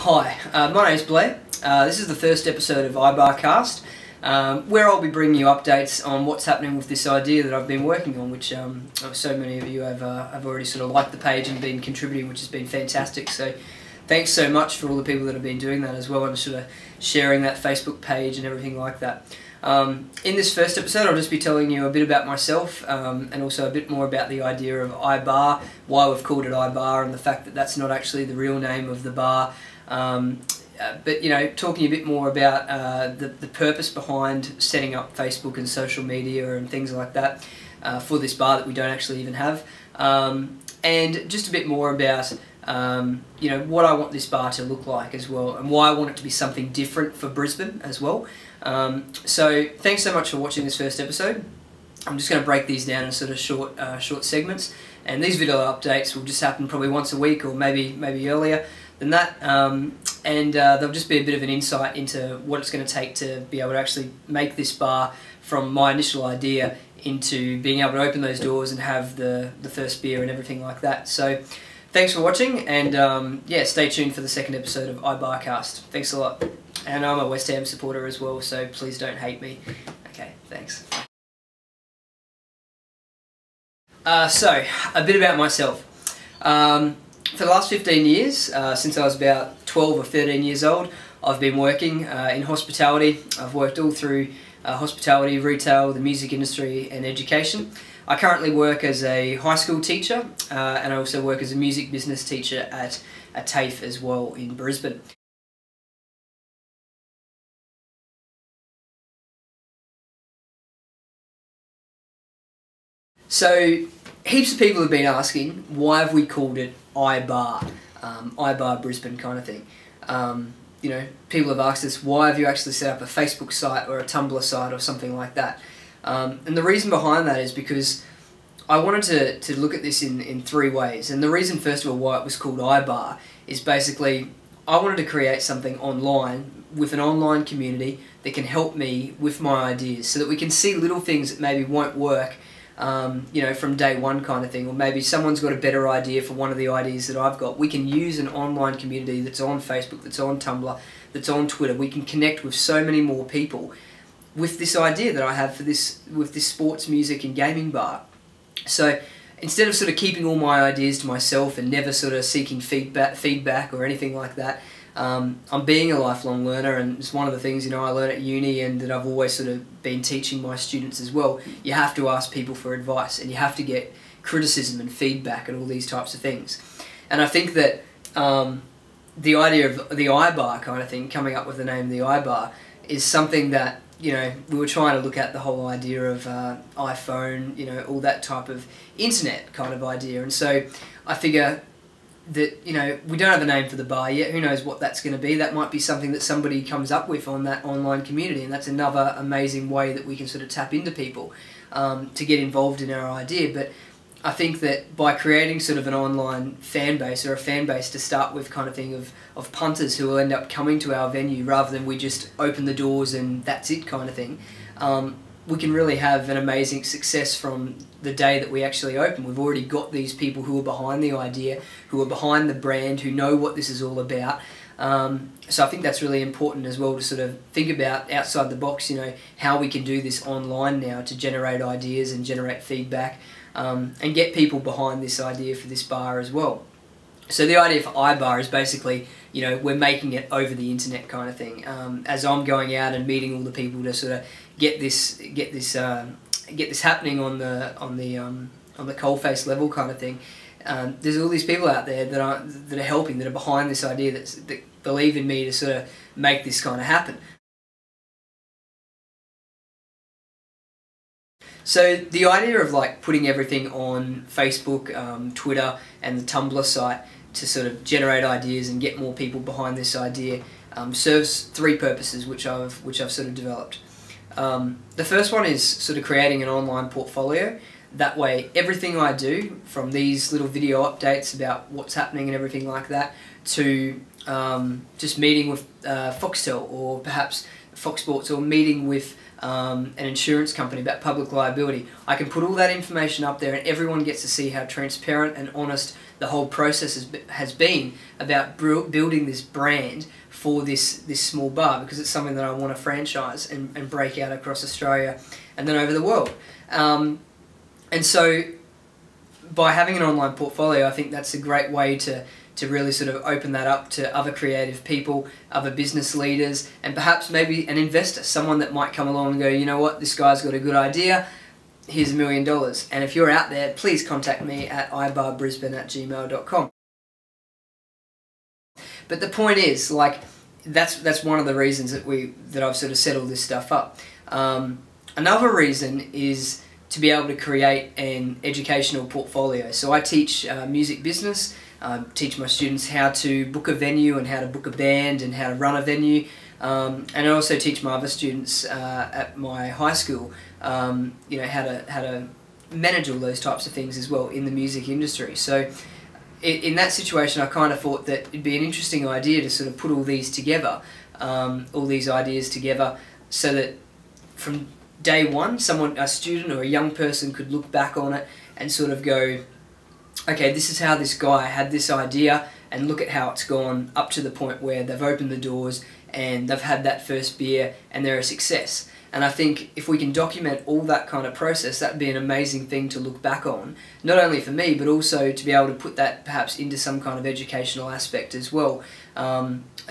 Hi, my name's Blair. This is the first episode of iBar, where I'll be bringing you updates on what's happening with this idea that I've been working on, which so many of you have already sort of liked the page and been contributing, which has been fantastic. So thanks so much for all the people that have been doing that as well, and sort of sharing that Facebook page and everything like that. In this first episode, I'll just be telling you a bit about myself and also a bit more about the idea of iBar, why we've called it iBar, and the fact that that's not actually the real name of the bar. But, you know, talking a bit more about the purpose behind setting up Facebook and social media and things like that for this bar that we don't actually even have, and just a bit more about you know, what I want this bar to look like as well, and why I want it to be something different for Brisbane as well. So thanks so much for watching this first episode. I'm just going to break these down in sort of short segments, and these video updates will just happen probably once a week, or maybe earlier than that, and they'll just be a bit of an insight into what it's going to take to be able to actually make this bar from my initial idea into being able to open those doors and have the first beer and everything like that. So thanks for watching, and yeah, stay tuned for the second episode of iBarcast. Thanks a lot. And I'm a West Ham supporter as well, so please don't hate me. Okay, thanks. So, a bit about myself. For the last 15 years, since I was about 12 or 13 years old, I've been working in hospitality. I've worked all through hospitality, retail, the music industry and education. I currently work as a high school teacher, and I also work as a music business teacher at a TAFE as well in Brisbane. So, heaps of people have been asking, why have we called it iBar? iBar Brisbane kind of thing. You know, people have asked us, why have you actually set up a Facebook site or a Tumblr site or something like that? And the reason behind that is because I wanted to look at this in three ways. And the reason, first of all, why it was called iBar is basically I wanted to create something online with an online community that can help me with my ideas, so that we can see little things that maybe won't work you know, from day one kind of thing, or maybe someone's got a better idea for one of the ideas that I've got. We can use an online community that's on Facebook, that's on Tumblr, that's on Twitter. We can connect with so many more people with this idea that I have for with this sports, music and gaming bar. So instead of sort of keeping all my ideas to myself and never sort of seeking feedback or anything like that, I'm being a lifelong learner, and it's one of the things, you know, I learned at uni and that I've always sort of been teaching my students as well. You have to ask people for advice, and you have to get criticism and feedback and all these types of things. And I think that the idea of the iBar kind of thing, coming up with the name the iBar, is something that, you know, we were trying to look at the whole idea of iPhone, you know, all that type of internet kind of idea. And so I figure that, you know, we don't have a name for the bar yet. Who knows what that's going to be? That might be something that somebody comes up with on that online community, and that's another amazing way that we can sort of tap into people to get involved in our idea. But I think that by creating sort of an online fan base, or a fan base to start with kind of thing, of punters who will end up coming to our venue rather than we just open the doors and that's it kind of thing, we can really have an amazing success from the day that we actually open. We've already got these people who are behind the idea, who are behind the brand, who know what this is all about. So I think that's really important as well, to sort of think about outside the box, you know, how we can do this online now to generate ideas and generate feedback, and get people behind this idea for this bar as well. So the idea for iBar is basically, you know, we're making it over the internet kind of thing. As I'm going out and meeting all the people to sort of get this happening on the coalface level kind of thing. There's all these people out there that are helping, that are behind this idea, that believe in me to sort of make this kind of happen. So the idea of like putting everything on Facebook, Twitter and the Tumblr site to sort of generate ideas and get more people behind this idea serves three purposes, which I've sort of developed. The first one is sort of creating an online portfolio. That way everything I do, from these little video updates about what's happening and everything like that, to just meeting with Foxtel or perhaps Fox Sports, or meeting with an insurance company, about public liability. I can put all that information up there and everyone gets to see how transparent and honest the whole process has been about building this brand for this small bar, because it's something that I want to franchise and break out across Australia and then over the world. And so by having an online portfolio, I think that's a great way to really sort of open that up to other creative people, other business leaders, and perhaps maybe an investor, someone that might come along and go, you know what, this guy's got a good idea, here's $1 million. And if you're out there, please contact me at ibarbrisbane@gmail.com. But the point is, like, that's one of the reasons that I've sort of set all this stuff up. Another reason is to be able to create an educational portfolio. So I teach music business. Teach my students how to book a venue and how to book a band and how to run a venue. And I also teach my other students at my high school, you know, how to manage all those types of things as well in the music industry. So in that situation, I kind of thought that it'd be an interesting idea to sort of put all these together, all these ideas together, so that from day one, a student or a young person could look back on it and sort of go, okay, this is how this guy had this idea, and look at how it's gone up to the point where they've opened the doors and they've had that first beer and they're a success. And I think if we can document all that kind of process, that'd be an amazing thing to look back on, not only for me, but also to be able to put that perhaps into some kind of educational aspect as well.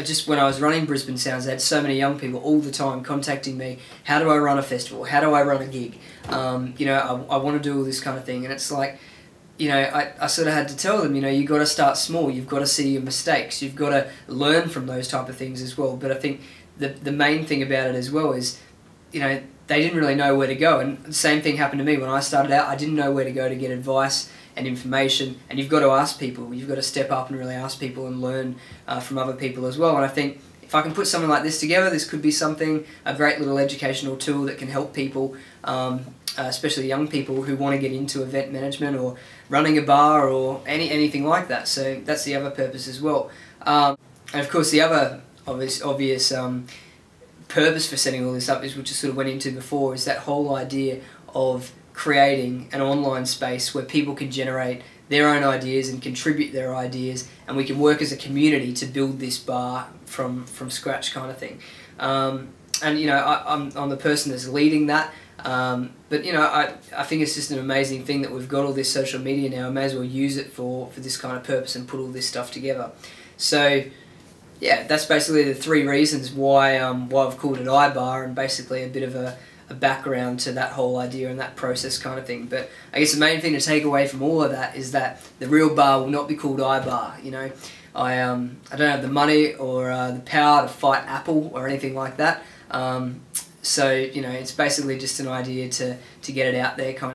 Just when I was running Brisbane Sounds, I had so many young people all the time contacting me, how do I run a festival, how do I run a gig, you know, I want to do all this kind of thing. And it's like, you know, I sort of had to tell them, you know, you've got to start small, you've got to see your mistakes, you've got to learn from those type of things as well. But I think the main thing about it as well is, you know, they didn't really know where to go. And the same thing happened to me when I started out. I didn't know where to go to get advice and information, and you've got to ask people, you've got to step up and really ask people and learn from other people as well. And I think if I can put something like this together, this could be a great little educational tool that can help people, especially young people who want to get into event management or running a bar or anything like that. So that's the other purpose as well. And of course the other obvious purpose for setting all this up is, which I sort of went into before, is that whole idea of creating an online space where people can generate their own ideas and contribute their ideas, and we can work as a community to build this bar from scratch kind of thing. And you know, I'm the person that's leading that. But you know, I think it's just an amazing thing that we've got all this social media now. I may as well use it for this kind of purpose and put all this stuff together. So yeah, that's basically the three reasons why I've called it iBar, and basically a bit of a background to that whole idea and that process kind of thing. But I guess the main thing to take away from all of that is that the real bar will not be called iBar. You know, I don't have the money or the power to fight Apple or anything like that. So you know, it's basically just an idea to get it out there kind of.